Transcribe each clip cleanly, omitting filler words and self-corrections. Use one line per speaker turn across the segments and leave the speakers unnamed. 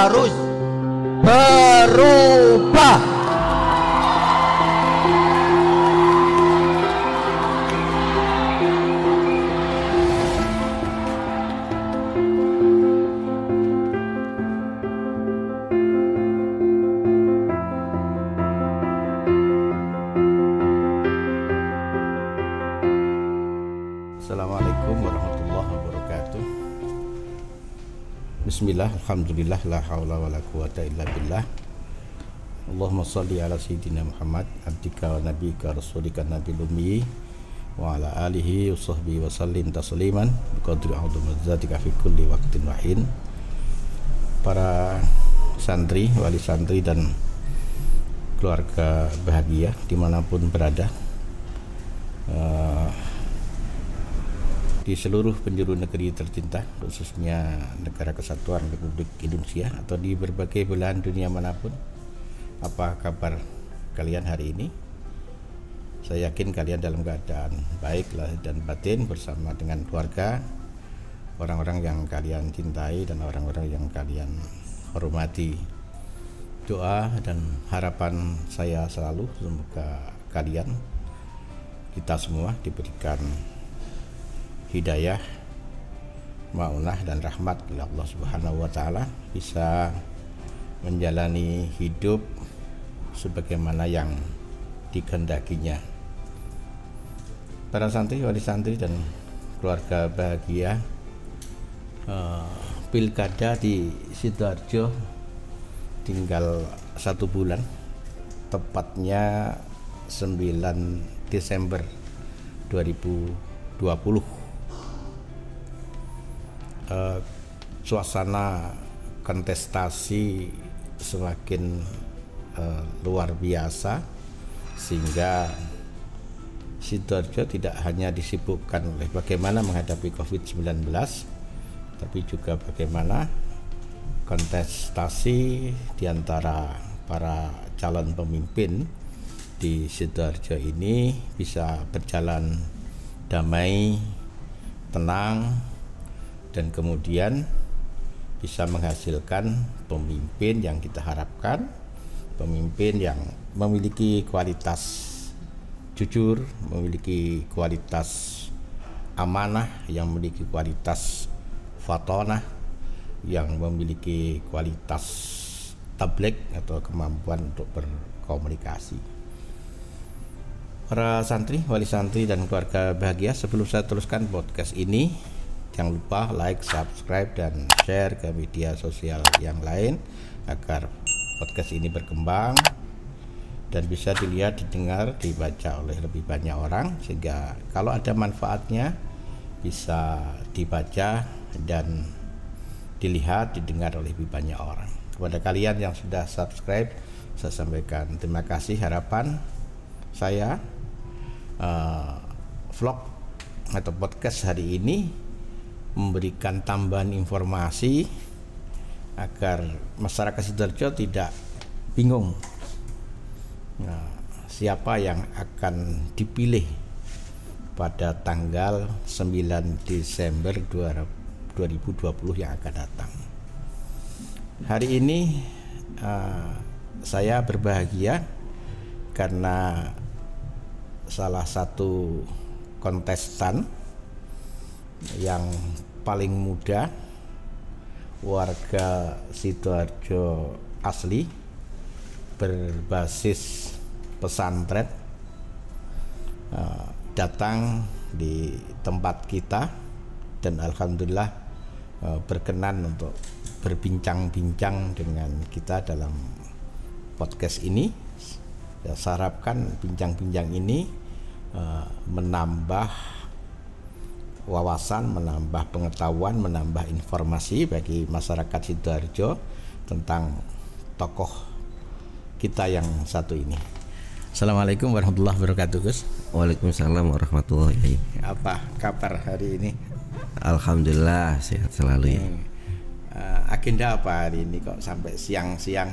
harus berubah.
Assalamualaikum warahmatullahi wabarakatuh. Bismillah, alhamdulillah, la haula wa la quwata illa billah. Allahumma salli ala sayyidina Muhammad abdika wa nabika rasulika nabil ummi wa ala alihi wa sahbihi wa sallim tasliman biqadri a'udzubillahi fi kulli waqtin wa hin. Para santri, wali santri dan keluarga bahagia dimanapun berada, di seluruh penjuru negeri tercinta, khususnya Negara Kesatuan Republik Indonesia atau di berbagai belahan dunia manapun. Apa kabar kalian hari ini? Saya yakin kalian dalam keadaan baik lahir dan batin bersama dengan keluarga, orang-orang yang kalian cintai dan orang-orang yang kalian hormati. Doa dan harapan saya selalu semoga kalian, kita semua diberikan hidayah, maunah dan rahmat oleh Allah Subhanahu wa taala, bisa menjalani hidup sebagaimana yang dikehendakinya. Para santri, wali santri dan keluarga bahagia, pilkada di Sidoarjo tinggal 1 bulan, tepatnya 9 Desember 2020. Suasana kontestasi semakin luar biasa, sehingga Sidoarjo tidak hanya disibukkan oleh bagaimana menghadapi COVID-19, tapi juga bagaimana kontestasi di antara para calon pemimpin di Sidoarjo ini bisa berjalan damai, tenang, dan kemudian bisa menghasilkan pemimpin yang kita harapkan, pemimpin yang memiliki kualitas jujur, memiliki kualitas amanah, yang memiliki kualitas fatonah, yang memiliki kualitas tabligh atau kemampuan untuk berkomunikasi. Para santri, wali santri dan keluarga bahagia, sebelum saya teruskan podcast ini, jangan lupa like, subscribe, dan share ke media sosial yang lain agar podcast ini berkembang dan bisa dilihat, didengar, dibaca oleh lebih banyak orang, sehingga kalau ada manfaatnya bisa dibaca dan dilihat, didengar oleh lebih banyak orang. Kepada kalian yang sudah subscribe, saya sampaikan terima kasih. Harapan saya vlog atau podcast hari ini memberikan tambahan informasi agar masyarakat Sidoarjo tidak bingung siapa yang akan dipilih pada tanggal 9 Desember 2020 yang akan datang. Hari ini saya berbahagia karena salah satu kontestan yang paling muda, warga Sidoarjo asli, berbasis pesantren, datang di tempat kita dan alhamdulillah berkenan untuk berbincang-bincang dengan kita dalam podcast ini. Saya harapkan bincang-bincang ini menambah wawasan, menambah pengetahuan, menambah informasi bagi masyarakat Sidoarjo tentang tokoh kita yang satu ini. Assalamualaikum warahmatullahi wabarakatuh, Gus.
Waalaikumsalam warahmatullahi wabarakatuh.
Apa kabar hari ini?
Alhamdulillah sehat selalu ya.
Agenda apa hari ini kok sampai siang-siang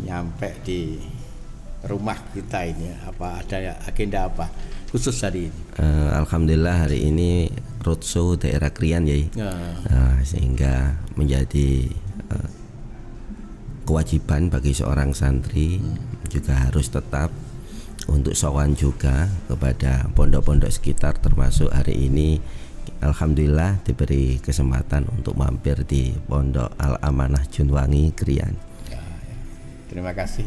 nyampe di rumah kita ini? Apa ada agenda apa khusus hari ini?
Alhamdulillah hari ini roadshow daerah Krian ya. Sehingga menjadi kewajiban bagi seorang santri juga harus tetap untuk sowan juga kepada pondok-pondok sekitar, termasuk hari ini alhamdulillah diberi kesempatan untuk mampir di Pondok Al Amanah Junwangi Krian.
Ya. Terima kasih.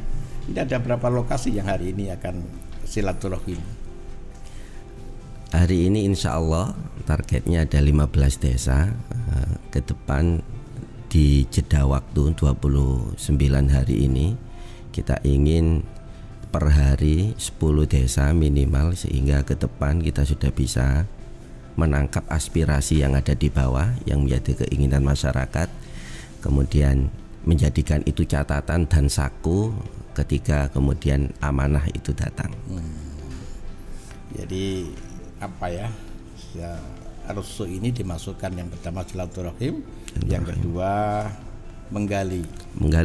Ini ada berapa lokasi yang hari ini akan silaturahim?
Hari ini insya Allah targetnya ada 15 desa. Ke depan di jeda waktu 29 hari ini kita ingin per hari 10 desa minimal, sehingga ke depan kita sudah bisa menangkap aspirasi yang ada di bawah yang menjadi keinginan masyarakat, kemudian menjadikan itu catatan dan saku ketika kemudian amanah itu datang.
Jadi apa ya, rusuh ini dimasukkan yang pertama silaturahim, yang kedua menggali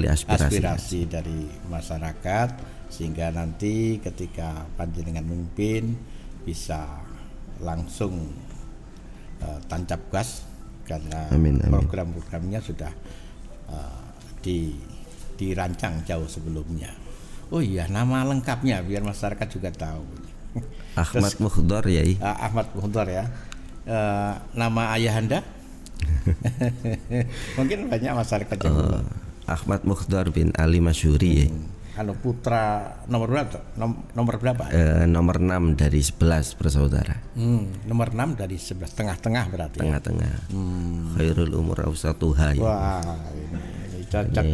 aspirasi dari masyarakat, sehingga nanti ketika panjenengan memimpin bisa langsung tancap gas karena program-programnya sudah dirancang jauh sebelumnya. Oh iya, nama lengkapnya biar masyarakat juga tahu.
Ahmad Mukhdar ya.
Ahmad Mukhdar ya. Nama ayahanda? Mungkin banyak masyarakat yang
Ahmad Mukhdar bin Ali Masyuri ya.
Putra nomor berapa? Nomor berapa?
Nomor 6 dari 11 bersaudara.
Nomor 6 dari 11, tengah-tengah berarti.
Tengah-tengah. Khairul umur awsatuha.
Wah, ini cocok.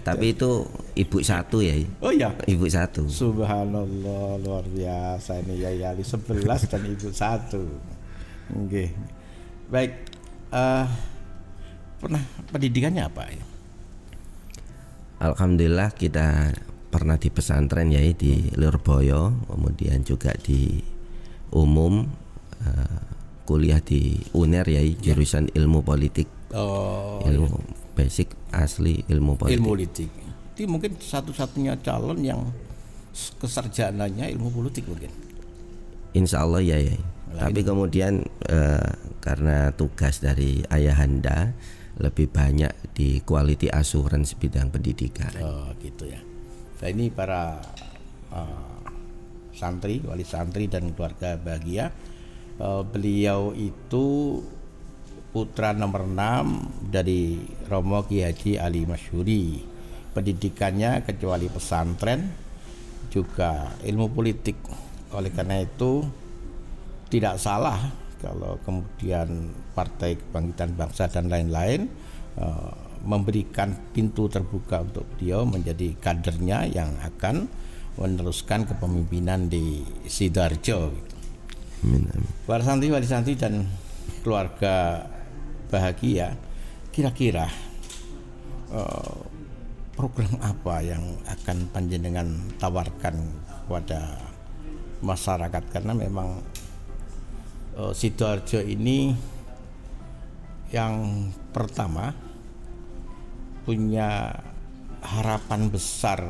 Tapi itu ibu satu ya.
Oh ya,
ibu satu.
Subhanallah, luar biasa ini ya, 11 dan ibu satu. Oke. Baik. Pernah pendidikannya apa ya?
Alhamdulillah kita pernah di pesantren ya, di Lirboyo, kemudian juga di umum, kuliah di UNER ya, jurusan ilmu politik. Ilmu basic asli ilmu politik.
Ilmu politik. Itu mungkin satu-satunya calon yang kesarjananya ilmu politik mungkin.
Insya Allah ya. Tapi kemudian karena tugas dari ayahanda lebih banyak di quality assurance bidang pendidikan.
Oh gitu ya. Nah ini para santri, wali santri dan keluarga bahagia. Beliau itu putra nomor 6 dari Romo Ki Haji Ali Masyuri. Pendidikannya kecuali pesantren juga ilmu politik. Oleh karena itu tidak salah kalau kemudian Partai Kebangkitan Bangsa dan lain-lain memberikan pintu terbuka untuk beliau menjadi kadernya yang akan meneruskan kepemimpinan di Sidoarjo gitu. Para santri, wali santri dan keluarga bahagia, kira-kira program apa yang akan panjenengan tawarkan kepada masyarakat, karena memang Sidoarjo ini yang pertama punya harapan besar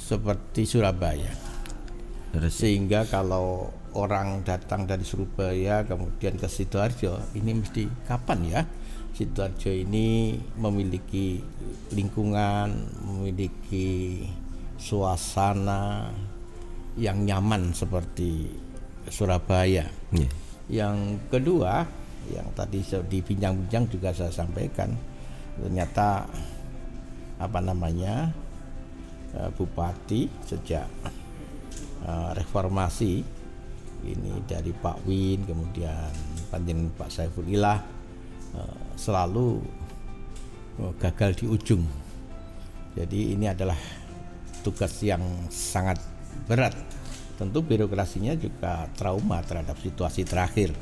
seperti Surabaya, sehingga kalau orang datang dari Surabaya kemudian ke Sidoarjo, ini mesti kapan ya Sidoarjo ini memiliki lingkungan, memiliki suasana yang nyaman seperti Surabaya. Yang kedua, yang tadi dibincang-bincang juga saya sampaikan, ternyata Bupati sejak reformasi ini dari Pak Win, kemudian panjenengan Pak Saifulillah selalu gagal di ujung. Jadi ini adalah tugas yang sangat berat. Tentu birokrasinya juga trauma terhadap situasi terakhir.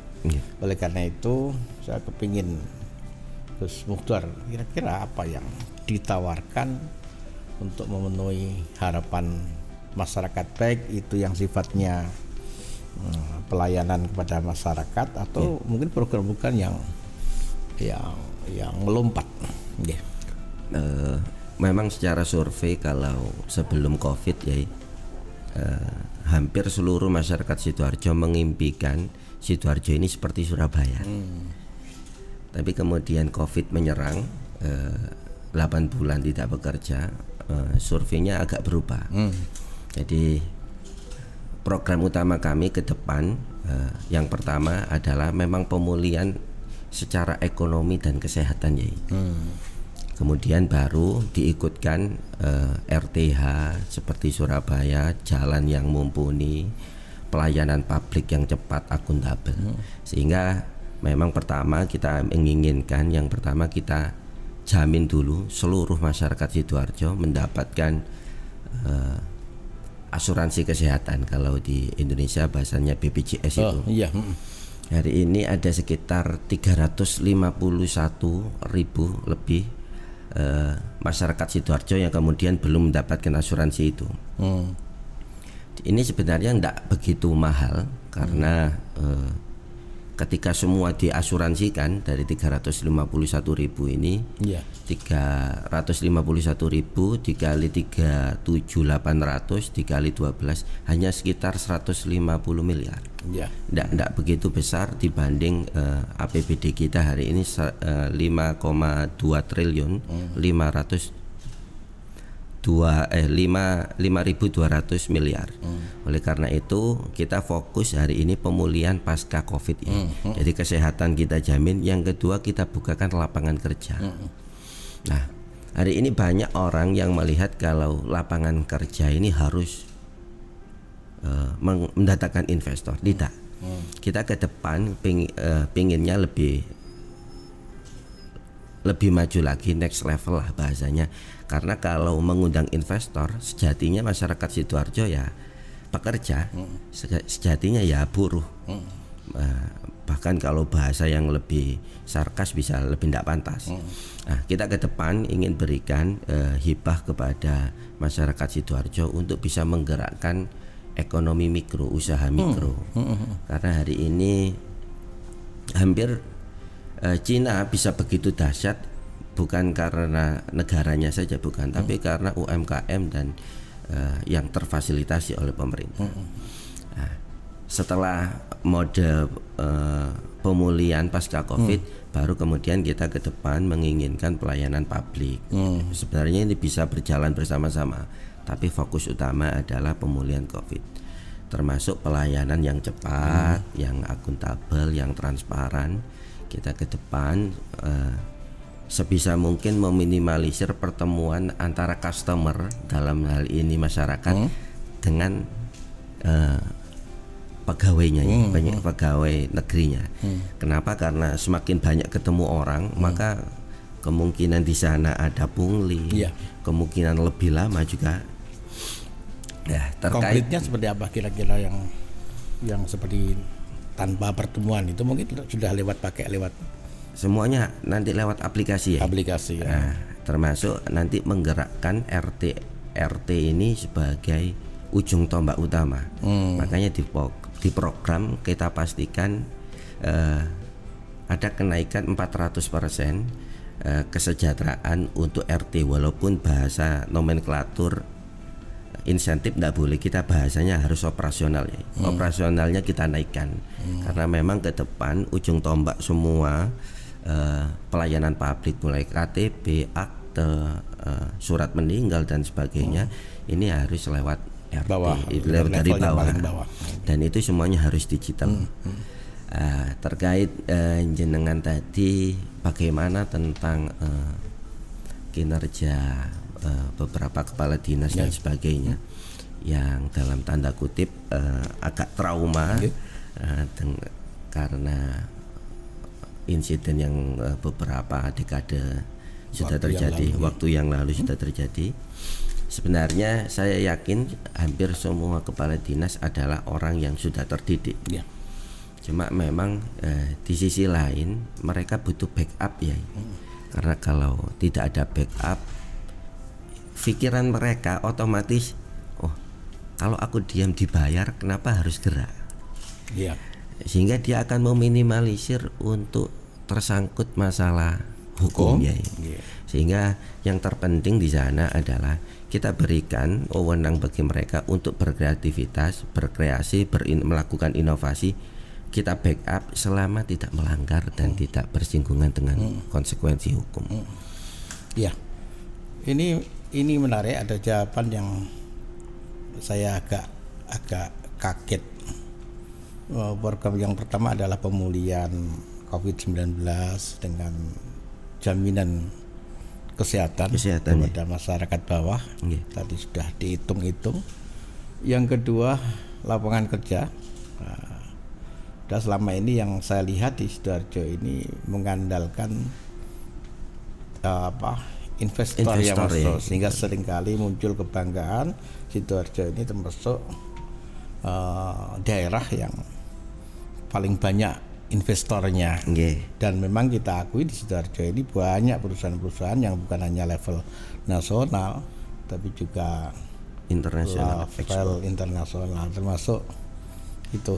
Oleh karena itu saya kepingin Gus Mukhdar, kira-kira apa yang ditawarkan untuk memenuhi harapan masyarakat, baik itu yang sifatnya pelayanan kepada masyarakat atau mungkin program-program yang melompat.
Memang secara survei kalau sebelum Covid ya, hampir seluruh masyarakat Sidoarjo mengimpikan Sidoarjo ini seperti Surabaya. Tapi kemudian Covid menyerang, 8 bulan tidak bekerja, surveinya agak berubah. Jadi program utama kami ke depan yang pertama adalah memang pemulihan secara ekonomi dan kesehatan, Yai. Kemudian baru diikutkan RTH seperti Surabaya, jalan yang mumpuni, pelayanan publik yang cepat, akuntabel. Sehingga memang pertama kita menginginkan, yang pertama kita jamin dulu seluruh masyarakat Sidoarjo mendapatkan asuransi kesehatan. Kalau di Indonesia bahasanya BPJS itu.
Iya.
Hari ini ada sekitar 351.000 lebih masyarakat Sidoarjo yang kemudian belum mendapatkan asuransi itu. Ini sebenarnya tidak begitu mahal karena ketika semua diasuransikan dari 351.000 ini, 351.000 dikali 37.800 dikali 12 hanya sekitar 150 miliar. Tidak begitu besar dibanding APBD kita hari ini 5,2 triliun 5.200 miliar. Oleh karena itu kita fokus hari ini pemulihan pasca Covid ya. Jadi kesehatan kita jamin. Yang kedua kita bukakan lapangan kerja. Nah, hari ini banyak orang yang melihat kalau lapangan kerja ini harus mendatangkan investor. Tidak. Kita ke depan pinginnya lebih maju lagi, next level lah bahasanya. Karena kalau mengundang investor, sejatinya masyarakat Sidoarjo ya pekerja, sejatinya ya buruh. Bahkan kalau bahasa yang lebih sarkas bisa lebih tidak pantas. Nah, kita ke depan ingin berikan hibah kepada masyarakat Sidoarjo untuk bisa menggerakkan ekonomi mikro, usaha mikro. Karena hari ini hampir Cina bisa begitu dahsyat bukan karena negaranya saja, bukan, tapi karena UMKM dan yang terfasilitasi oleh pemerintah. Nah, setelah mode pemulihan pasca Covid, baru kemudian kita ke depan menginginkan pelayanan publik. Sebenarnya ini bisa berjalan bersama-sama, tapi fokus utama adalah pemulihan Covid, termasuk pelayanan yang cepat, yang akuntabel, yang transparan. Kita ke depan sebisa mungkin meminimalisir pertemuan antara customer, dalam hal ini masyarakat, dengan pegawainya, banyak pegawai negerinya. Kenapa? Karena semakin banyak ketemu orang, maka kemungkinan di sana ada pungli, kemungkinan lebih lama juga. Ya,
konkretnya seperti apa kira-kira yang seperti tanpa pertemuan itu mungkin sudah lewat
semuanya nanti lewat aplikasi ya.
Aplikasi ya.
Nah, termasuk nanti menggerakkan RT ini sebagai ujung tombak utama. Makanya di program kita pastikan ada kenaikan 400% kesejahteraan untuk RT, walaupun bahasa nomenklatur insentif tidak boleh, kita bahasanya harus operasional ya. Operasionalnya kita naikkan karena memang ke depan ujung tombak semua pelayanan publik, mulai KTP, akte, surat meninggal dan sebagainya, ini harus lewat RT, lewat dari bawah. Dan itu semuanya harus digital. Terkait jenengan tadi bagaimana tentang kinerja beberapa kepala dinas dan sebagainya yang dalam tanda kutip agak trauma karena insiden yang beberapa dekade sudah terjadi, waktu yang lalu sudah terjadi. Sebenarnya saya yakin hampir semua kepala dinas adalah orang yang sudah terdidik. Cuma memang di sisi lain mereka butuh backup ya. Karena kalau tidak ada backup, pikiran mereka otomatis, oh kalau aku diam dibayar, kenapa harus gerak? Sehingga dia akan meminimalisir untuk tersangkut masalah hukum ya. Sehingga yang terpenting di sana adalah kita berikan wewenang bagi mereka untuk berkreativitas, berkreasi, melakukan inovasi. Kita backup selama tidak melanggar dan tidak bersinggungan dengan konsekuensi hukum.
Ya, ini menarik. Ada jawaban yang saya agak kaget. Program yang pertama adalah pemulihan COVID-19 dengan jaminan kesehatan kepada masyarakat bawah. Tadi sudah dihitung-hitung. Yang kedua, lapangan kerja. Dan selama ini yang saya lihat di Sidoarjo ini mengandalkan investor yang masuk, sehingga seringkali muncul kebanggaan Sidoarjo ini termasuk daerah yang paling banyak investornya. Dan memang kita akui di Sidoarjo ini banyak perusahaan-perusahaan yang bukan hanya level nasional tapi juga
internasional,
level internasional, termasuk itu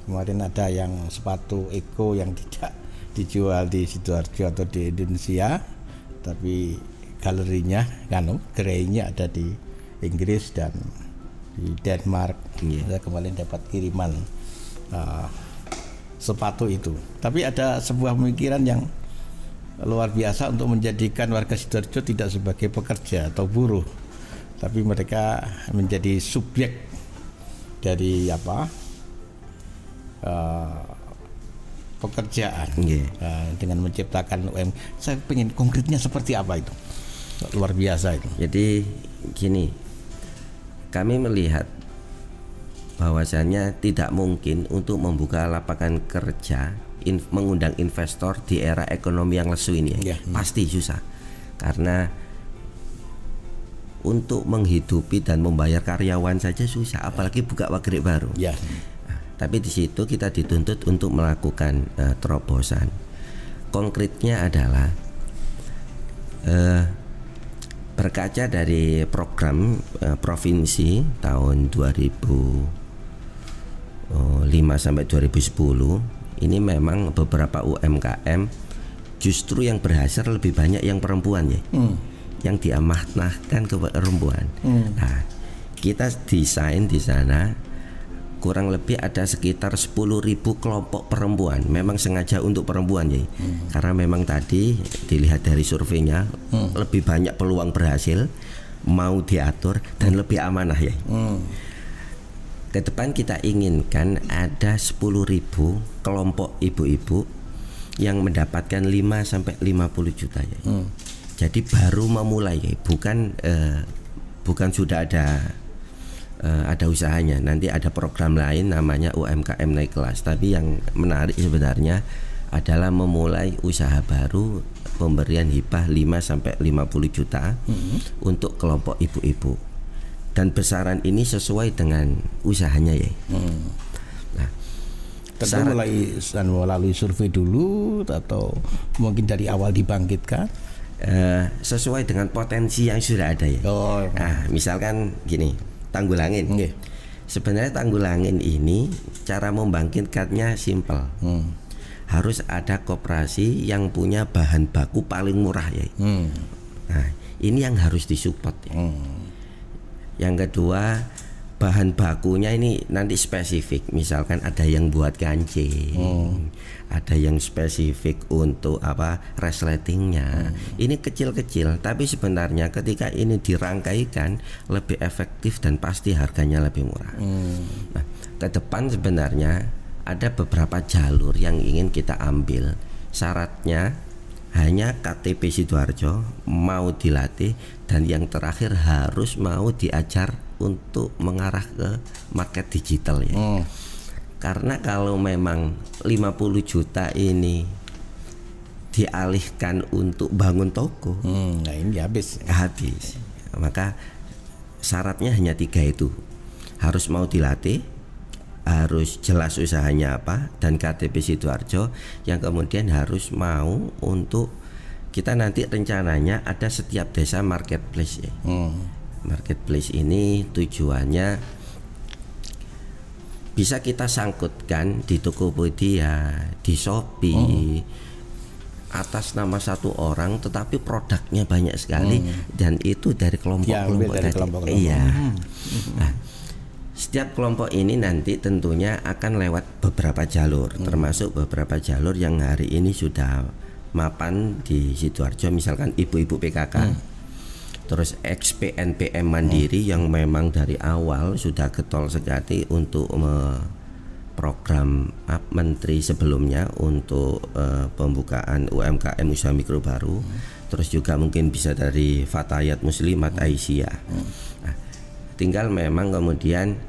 kemarin ada yang sepatu Eko yang tidak dijual di Sidoarjo atau di Indonesia, tapi galerinya gerainya ada di Inggris dan di Denmark. Saya kemarin dapat kiriman sepatu itu. Tapi ada sebuah pemikiran yang luar biasa untuk menjadikan warga Sidoarjo tidak sebagai pekerja atau buruh, tapi mereka menjadi subjek dari pekerjaan. Dengan menciptakan UMKM. Saya pengen konkretnya seperti apa itu, luar biasa itu.
Jadi gini, kami melihat bahwasannya tidak mungkin untuk membuka lapangan kerja, mengundang investor di era ekonomi yang lesu ini pasti susah, karena untuk menghidupi dan membayar karyawan saja susah, apalagi buka pabrik baru. Tapi di situ kita dituntut untuk melakukan terobosan. Konkretnya adalah berkaca dari program provinsi tahun 2005 sampai 2010, ini memang beberapa UMKM justru yang berhasil lebih banyak yang perempuan yang diamanahkan ke perempuan. Nah, kita desain di sana kurang lebih ada sekitar 10.000 kelompok perempuan, memang sengaja untuk perempuan karena memang tadi dilihat dari surveinya lebih banyak peluang berhasil, mau diatur dan lebih amanah Ke depan kita inginkan ada 10.000 kelompok ibu-ibu yang mendapatkan 5 sampai 50 juta Jadi baru memulai bukan sudah ada usahanya. Nanti ada program lain namanya UMKM naik kelas. Tapi yang menarik sebenarnya adalah memulai usaha baru, pemberian hibah 5 sampai 50 juta untuk kelompok ibu-ibu. Dan besaran ini sesuai dengan usahanya Nah,
tentu melalui survei dulu atau mungkin dari awal dibangkitkan
sesuai dengan potensi yang sudah ada Nah, misalkan gini, Tanggulangin. Sebenarnya Tanggulangin ini cara membangkitkannya simpel. Harus ada koperasi yang punya bahan baku paling murah Nah, ini yang harus disupport Yang kedua, bahan bakunya ini nanti spesifik. Misalkan ada yang buat kancing, ada yang spesifik untuk resletingnya. Ini kecil-kecil, tapi sebenarnya ketika ini dirangkaikan lebih efektif dan pasti harganya lebih murah. Nah, ke depan sebenarnya ada beberapa jalur yang ingin kita ambil. Syaratnya hanya KTP Sidoarjo mau dilatih, dan yang terakhir harus mau diajar untuk mengarah ke market digital Karena kalau memang 50 juta ini dialihkan untuk bangun toko,
nah ini habis.
Maka syaratnya hanya 3 itu. Harus mau dilatih, harus jelas usahanya apa, dan KTP Sidoarjo yang kemudian harus mau untuk kita nanti rencananya ada setiap desa marketplace Marketplace ini tujuannya bisa kita sangkutkan di Tokopedia, di Shopee, atas nama satu orang, tetapi produknya banyak sekali dan itu dari kelompok-kelompok tadi. Nah, setiap kelompok ini nanti tentunya akan lewat beberapa jalur, termasuk beberapa jalur yang hari ini sudah mapan di Sidoarjo, misalkan ibu-ibu PKK, terus ex-PNPM Mandiri yang memang dari awal sudah getol sekali untuk program menteri sebelumnya untuk pembukaan UMKM usaha mikro baru, terus juga mungkin bisa dari Fatayat Muslimat Aisyah. Nah, tinggal memang kemudian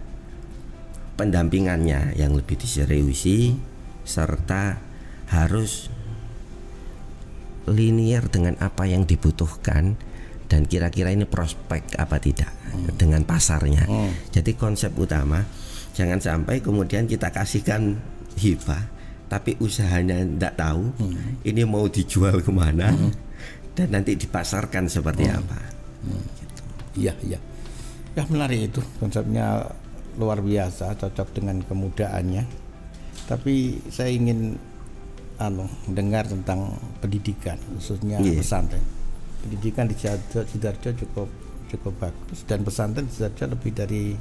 pendampingannya yang lebih diseriusi serta harus linear dengan apa yang dibutuhkan dan kira-kira ini prospek apa tidak dengan pasarnya. Jadi konsep utama jangan sampai kemudian kita kasihkan hibah tapi usahanya tidak tahu ini mau dijual kemana dan nanti dipasarkan seperti apa.
Iya, iya. Ya menarik itu, konsepnya luar biasa, cocok dengan kemudaannya. Tapi saya ingin dengar tentang pendidikan, khususnya pesantren. Pendidikan di Sidoarjo cukup bagus, dan pesantren di Sidoarjo lebih dari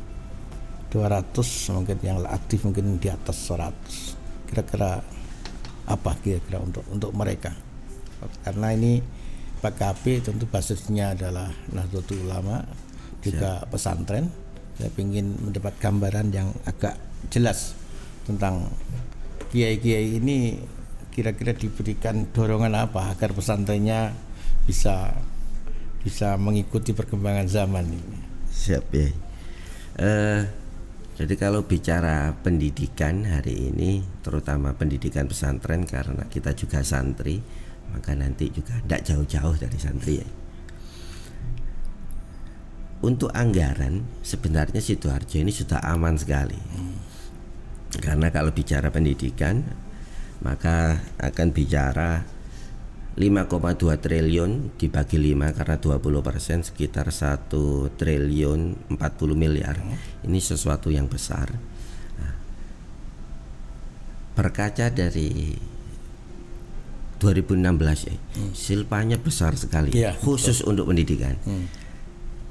200 mungkin yang aktif, mungkin di atas 100. Kira-kira apa kira-kira untuk mereka? Karena ini PKB tentu basisnya adalah Nahdlatul Ulama, juga pesantren. Saya ingin mendapat gambaran yang agak jelas tentang kiai-kiai ini, kira-kira diberikan dorongan apa agar pesantrennya bisa mengikuti perkembangan zaman ini.
Siap ya. Jadi kalau bicara pendidikan hari ini, terutama pendidikan pesantren, karena kita juga santri, maka nanti juga tidak jauh-jauh dari santri ya. Untuk anggaran sebenarnya Sidoarjo ini sudah aman sekali. Karena kalau bicara pendidikan, maka akan bicara 5,2 triliun dibagi 5 karena 20% sekitar 1 triliun 40 miliar. Ini sesuatu yang besar. Nah, berkaca dari 2016 ya, silpanya besar sekali, khusus untuk pendidikan.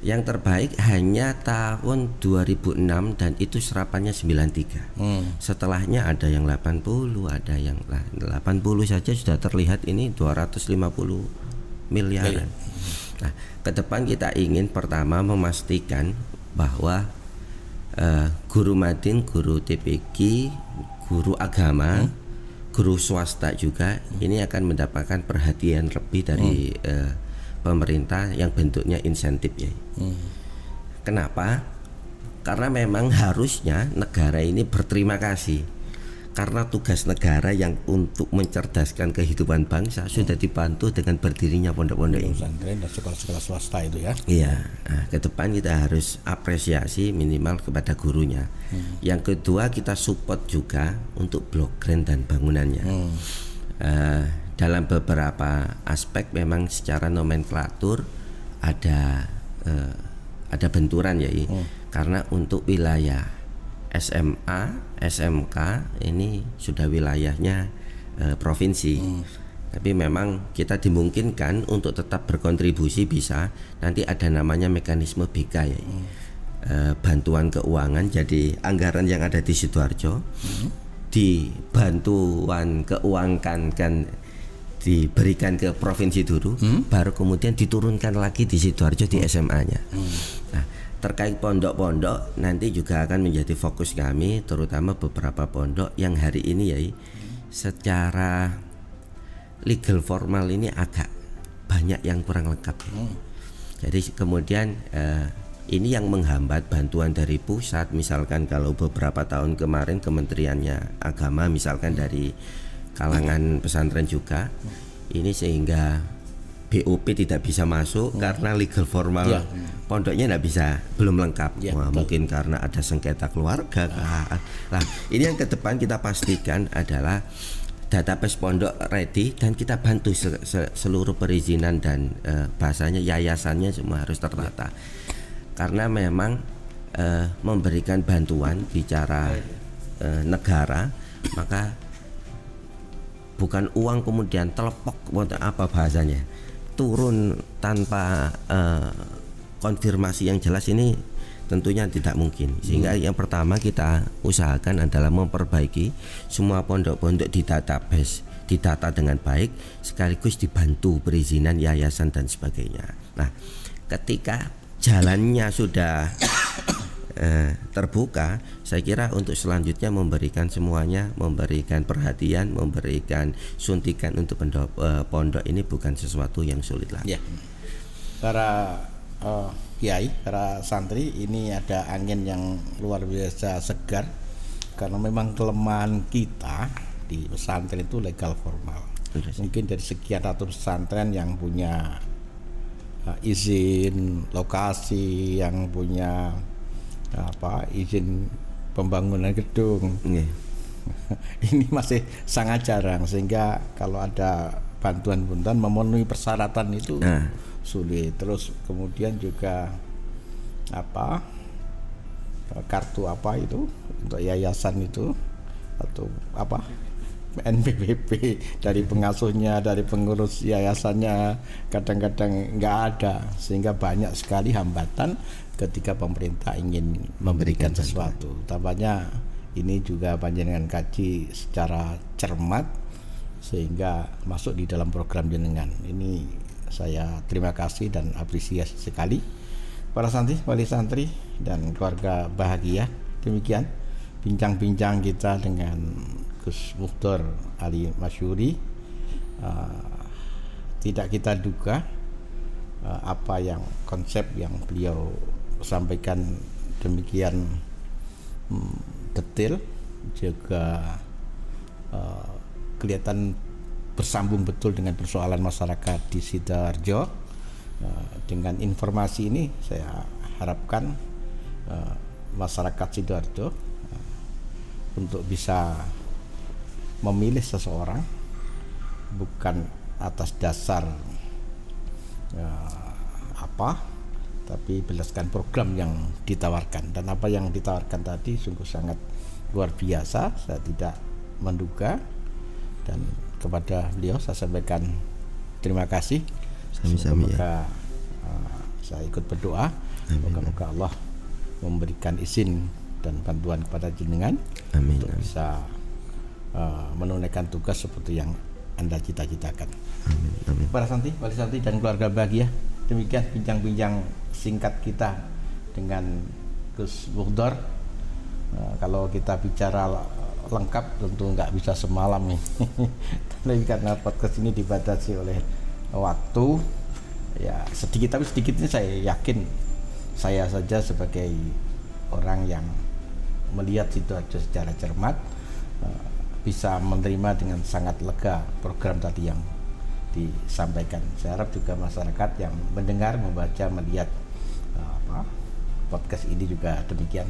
Yang terbaik hanya tahun 2006 dan itu serapannya 93. Setelahnya ada yang 80, ada yang 80 saja sudah terlihat ini 250 miliaran. Nah, ke depan kita ingin pertama memastikan bahwa guru madin, guru TPQ, guru agama, guru swasta juga ini akan mendapatkan perhatian lebih dari pemerintah yang bentuknya insentif ya. Kenapa? Karena memang harusnya negara ini berterima kasih karena tugas negara yang untuk mencerdaskan kehidupan bangsa sudah dibantu dengan berdirinya pondok-pondok ini.
Pesantren dan sekolah-sekolah swasta itu ya.
Iya. Nah, ke depan kita harus apresiasi minimal kepada gurunya. Yang kedua kita support juga untuk blok grant dan bangunannya. Dalam beberapa aspek memang secara nomenklatur ada benturan ya, karena untuk wilayah SMA, SMK ini sudah wilayahnya provinsi. Tapi memang kita dimungkinkan untuk tetap berkontribusi bisa. Nanti ada namanya mekanisme BK ya, bantuan keuangan. Jadi anggaran yang ada di Sidoarjo dibantuan keuangan kan diberikan ke provinsi dulu, baru kemudian diturunkan lagi di Sidoarjo di SMA-nya. Nah, terkait pondok-pondok nanti juga akan menjadi fokus kami, terutama beberapa pondok yang hari ini ya secara legal formal ini agak banyak yang kurang lengkap. Jadi kemudian ini yang menghambat bantuan dari pusat, misalkan kalau beberapa tahun kemarin Kementeriannya Agama misalkan dari kalangan pesantren juga ini, sehingga BOP tidak bisa masuk karena legal formal pondoknya tidak bisa, belum lengkap. Mungkin karena ada sengketa keluarga. Nah, ini yang ke depan kita pastikan adalah database pondok ready dan kita bantu seluruh perizinan dan bahasanya yayasannya semua harus tertata. Karena memang memberikan bantuan bicara negara, maka bukan uang kemudian telepok apa bahasanya turun tanpa konfirmasi yang jelas, ini tentunya tidak mungkin. Sehingga yang pertama kita usahakan adalah memperbaiki semua pondok-pondok di database didata dengan baik, sekaligus dibantu perizinan yayasan dan sebagainya. Nah, ketika jalannya sudah terbuka, saya kira untuk selanjutnya memberikan semuanya, memberikan perhatian, memberikan suntikan untuk pondok ini bukan sesuatu yang sulit lah.
Ya. Para kiai, para santri, ini ada angin yang luar biasa segar, karena memang kelemahan kita di pesantren itu legal formal. Mungkin dari sekian ratus pesantren yang punya izin lokasi, yang punya izin pembangunan gedung, ini masih sangat jarang, sehingga kalau ada bantuan memenuhi persyaratan itu sulit. Terus kemudian juga kartu itu untuk yayasan itu, atau NPWP dari pengasuhnya, dari pengurus yayasannya kadang-kadang nggak ada, sehingga banyak sekali hambatan ketika pemerintah ingin memberikan sesuatu. Tampaknya ini juga panjenengan kaji secara cermat sehingga masuk di dalam program jenengan. Ini saya terima kasih dan apresiasi sekali. Para santri, wali santri, dan keluarga bahagia. Demikian bincang-bincang kita dengan Gus Mukhtar Ali Masyuri. Tidak kita duga apa yang konsep yang beliau sampaikan demikian detail, juga kelihatan bersambung betul dengan persoalan masyarakat di Sidoarjo. Dengan informasi ini saya harapkan masyarakat Sidoarjo untuk bisa memilih seseorang bukan atas dasar tapi berdasarkan program yang ditawarkan, dan apa yang ditawarkan tadi sungguh sangat luar biasa. Saya tidak menduga, dan kepada beliau saya sampaikan terima kasih. Semoga saya ikut berdoa, semoga Allah memberikan izin dan bantuan kepada jenengan untuk bisa menunaikan tugas seperti yang Anda cita-citakan. Para santri, wali santri, dan keluarga bahagia, demikian bincang-bincang singkat kita dengan Gus Mukhtar. Kalau kita bicara lengkap tentu nggak bisa semalam nih. Tapi karena podcast ini dibatasi oleh waktu, ya sedikit, tapi sedikit ini saya yakin saya saja sebagai orang yang melihat Sidoarjo secara cermat bisa menerima dengan sangat lega program tadi yang disampaikan. Saya harap juga masyarakat yang mendengar, membaca, melihat podcast ini juga demikian.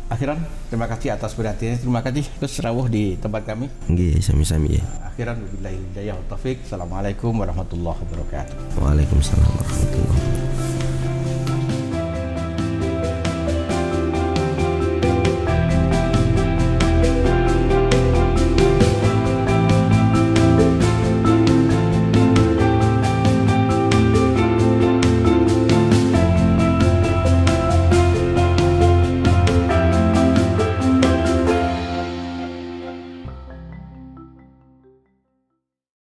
Akhiran, terima kasih atas perhatiannya. Terima kasih Gus rawuh di tempat kami.
Nggih, sami-sami ya.
Akhiran, wabillahi hidayah wa taufik. Assalamualaikum warahmatullahi wabarakatuh.
Waalaikumsalam warahmatullahi wabarakatuh.